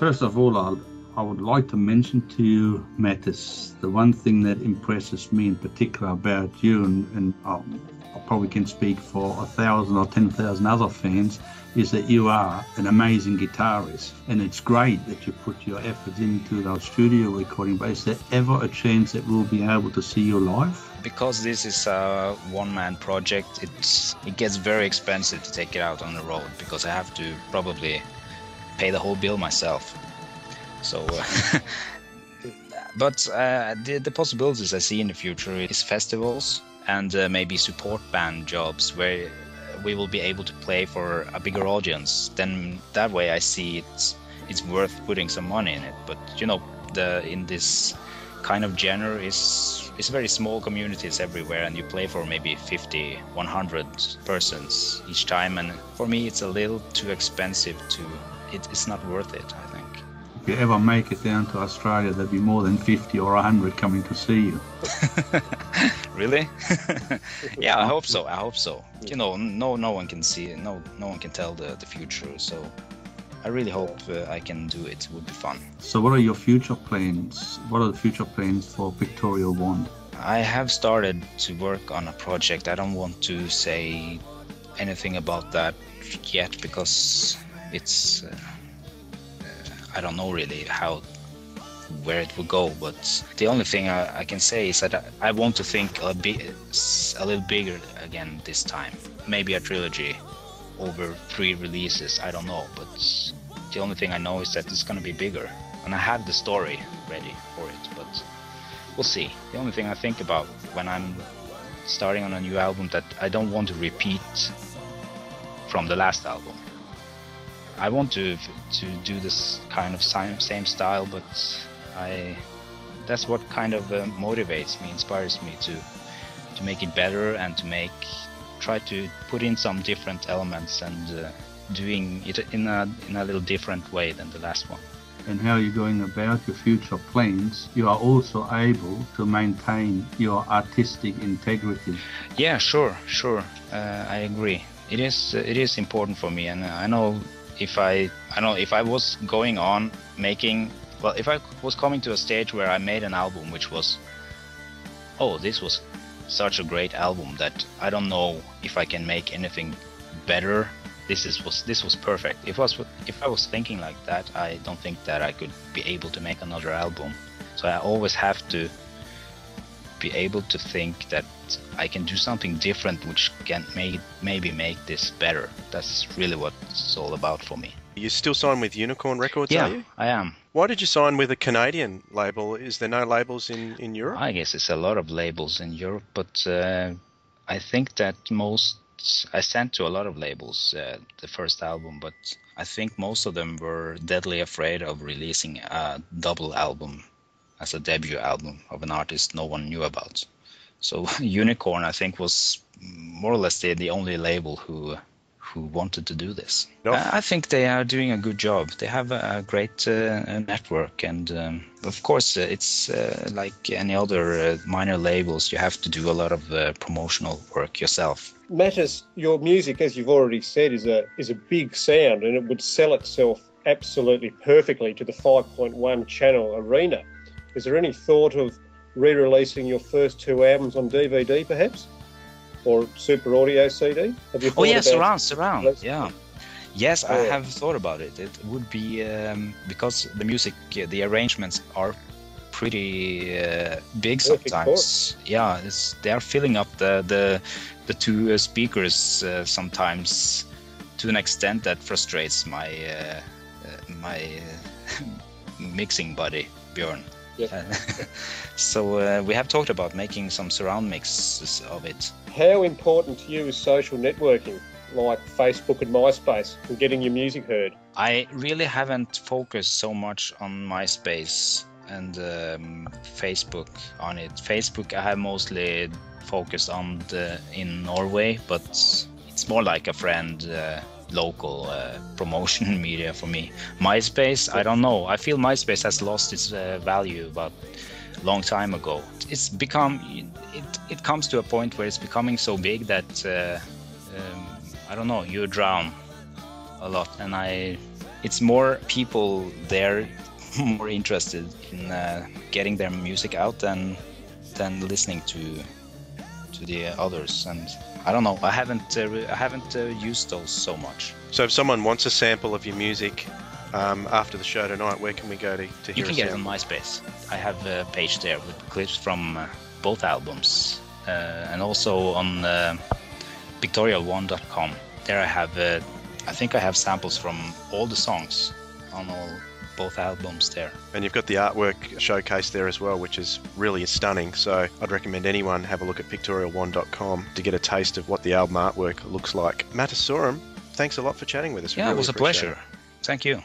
First of all, I would like to mention to you, Mattis, the one thing that impresses me in particular about you, and I probably can speak for 1,000 or 10,000 other fans, is that you are an amazing guitarist. And it's great that you put your efforts into those studio recording, but is there ever a chance that we'll be able to see you live? Because this is a one-man project, it gets very expensive to take it out on the road, because I have to probably pay the whole bill myself. So, but the possibilities I see in the future is festivals and maybe support band jobs where we will be able to play for a bigger audience. Then that way I see it's worth putting some money in it. But you know, in this kind of genre it's very small communities everywhere, and you play for maybe 50, 100 persons each time, and for me it's a little too expensive it's not worth it, I think. If you ever make it down to Australia, there'll be more than 50 or 100 coming to see you. Really? Yeah, I hope so. You know, no one can see it, no one can tell the future, so I really hope I can do it. It would be fun. So what are your future plans? What are the future plans for Pictorial Wand? I have started to work on a project. I don't want to say anything about that yet, because it's I don't know really where it will go, but the only thing I can say is that I want to think a little bigger again this time. Maybe a trilogy over 3 releases, I don't know, but the only thing I know is that it's gonna be bigger, and I have the story ready for it, but we'll see. The only thing I think about when I'm starting on a new album, that I don't want to repeat from the last album. I want to do this kind of same style, but that's what kind of motivates me, inspires me to make it better and to try to put in some different elements and doing it in a little different way than the last one. And how you're going about your future plans, you are also able to maintain your artistic integrity. Yeah, sure. I agree. It is important for me, and I know if I was going on making, well, if I was coming to a stage where I made an album which was, oh, this was such a great album that I don't know if I can make anything better. This was perfect. If I was thinking like that, I don't think that I could be able to make another album. So I always have to be able to think that I can do something different which can maybe make this better. That's really what it's all about for me. You're still signed with Unicorn Records, yeah, are you? I am. Why did you sign with a Canadian label? Is there no labels in Europe? I guess it's a lot of labels in Europe, but I think that I sent to a lot of labels the first album, but I think most of them were deadly afraid of releasing a double album as a debut album of an artist no one knew about. So Unicorn, I think, was more or less the only label who wanted to do this. No. I think they are doing a good job. They have a great network, and of course it's like any other minor labels, you have to do a lot of promotional work yourself. Mattis, your music, as you've already said, is a big sound, and it would sell itself absolutely perfectly to the 5.1 channel arena. Is there any thought of re-releasing your first 2 albums on DVD, perhaps? Or Super Audio CD? Have you thought surround. Yeah. Yes, I have thought about it. It would be because the music, the arrangements are pretty big sometimes. Yeah, they are filling up the 2 speakers sometimes to an extent that frustrates my mixing buddy Björn. Yep. So we have talked about making some surround mixes of it. How important to you is social networking, like Facebook and MySpace, and getting your music heard? I really haven't focused so much on MySpace and Facebook on it. Facebook I have mostly focused on in Norway, but it's more like a friend local promotion media for me. MySpace, I don't know. I feel MySpace has lost its value about a long time ago. It's become, it comes to a point where it's becoming so big that I don't know, you drown a lot, and I it's more people there more interested in getting their music out than listening to the others. And I don't know, I haven't used those so much. So if someone wants a sample of your music after the show tonight, where can we go to hear You can a get it sample? on MySpace. I have a page there with clips from both albums, and also on Pictorial1.com. There I have, I think I have samples from all the songs on both albums there. And you've got the artwork showcase there as well, which is really stunning. So I'd recommend anyone have a look at Pictorial1.com to get a taste of what the album artwork looks like. Mattis Sorum, thanks a lot for chatting with us. We Yeah, really it was a appreciate pleasure. Thank you.